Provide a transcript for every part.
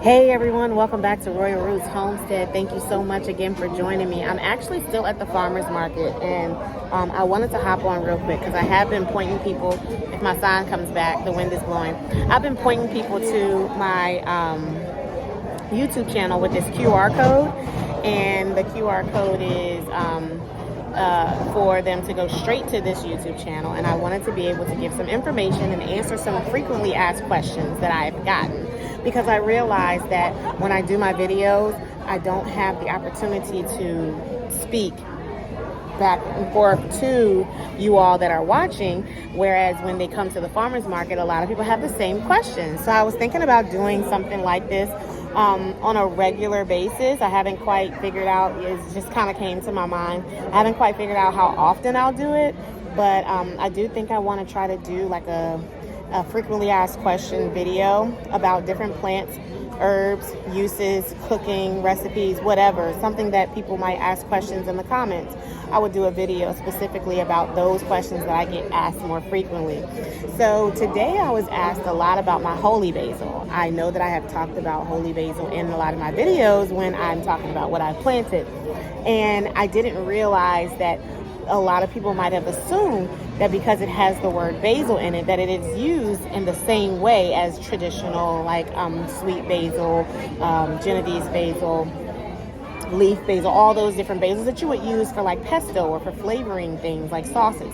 Hey everyone, welcome back to Royal Roots Homestead. Thank you so much again for joining me. I'm actually still at the farmer's market, and I wanted to hop on real quick because I have been pointing people, if my sign comes back, the wind is blowing, I've been pointing people to my YouTube channel with this QR code, and the QR code is for them to go straight to this YouTube channel, and I wanted to be able to give some information and answer some frequently asked questions that I've gotten, because I realized that when I do my videos, I don't have the opportunity to speak back and forth to you all that are watching, whereas when they come to the farmer's market, a lot of people have the same questions. So I was thinking about doing something like this on a regular basis. I haven't quite figured out, it just kind of came to my mind. I haven't quite figured out how often I'll do it, but I do think I want to try to do like a frequently asked question video about different plants, herbs, uses, cooking, recipes, whatever, something that people might ask questions in the comments. I would do a video specifically about those questions that I get asked more frequently. So today I was asked a lot about my holy basil. I know that I have talked about holy basil in a lot of my videos when I'm talking about what I've planted, and I didn't realize that a lot of people might have assumed that because it has the word basil in it, that it is used in the same way as traditional, like sweet basil, Genovese basil, leaf basil, all those different basils that you would use for like pesto or for flavoring things like sauces.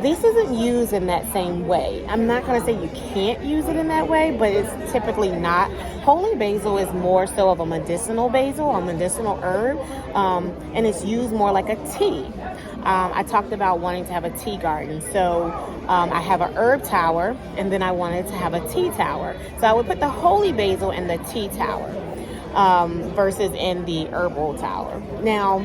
This isn't used in that same way. I'm not going to say you can't use it in that way, but it's typically not. Holy basil is more so of a medicinal basil, a medicinal herb, and it's used more like a tea. I talked about wanting to have a tea garden. So I have an herb tower, and then I wanted to have a tea tower. So I would put the holy basil in the tea tower versus in the herbal tower. Now,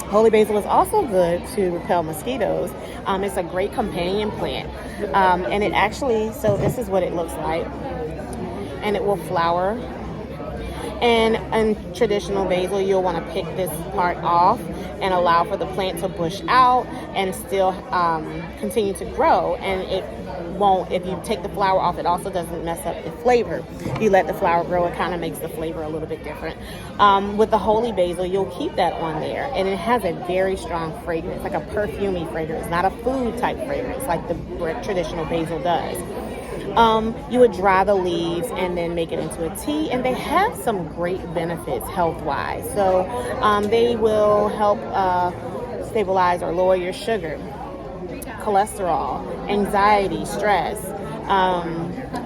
holy basil is also good to repel mosquitoes. It's a great companion plant. And it actually, so this is what it looks like. And it will flower. And in traditional basil, you'll want to pick this part off and allow for the plant to bush out and still continue to grow. And it won't, if you take the flower off, it also doesn't mess up the flavor. If you let the flower grow, it kind of makes the flavor a little bit different. With the holy basil, you'll keep that on there, and it has a very strong fragrance, like a perfumey fragrance, not a food type fragrance like the traditional basil does. You would dry the leaves and then make it into a tea, and they have some great benefits health-wise. So they will help stabilize or lower your sugar, cholesterol, anxiety, stress.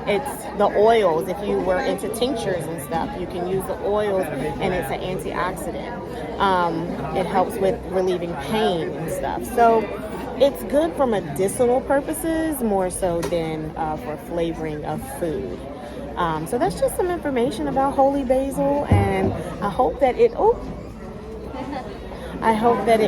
It's the oils. If you were into tinctures and stuff, you can use the oils, and it's an antioxidant. It helps with relieving pain and stuff. So it's good for medicinal purposes more so than for flavoring of food. So that's just some information about holy basil, and I hope that it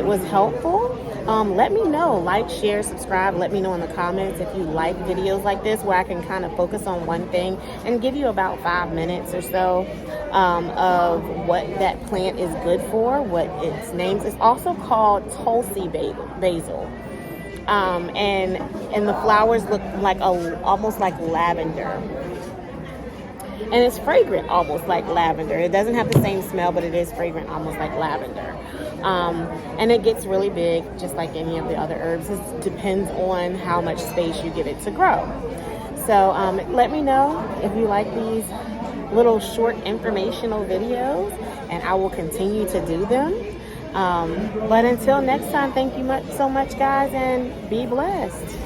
was helpful. Let me know, like, share, subscribe. Let me know in the comments if you like videos like this where I can kind of focus on one thing and give you about 5 minutes or so of what that plant is good for, what its name is. It's also called Tulsi basil. And the flowers look like almost like lavender, and it's fragrant almost like lavender. It doesn't have the same smell, but it is fragrant almost like lavender. And it gets really big just like any of the other herbs. It depends on how much space you give it to grow. So let me know if you like these little short informational videos, and I will continue to do them. But until next time, thank you so much, guys, and be blessed.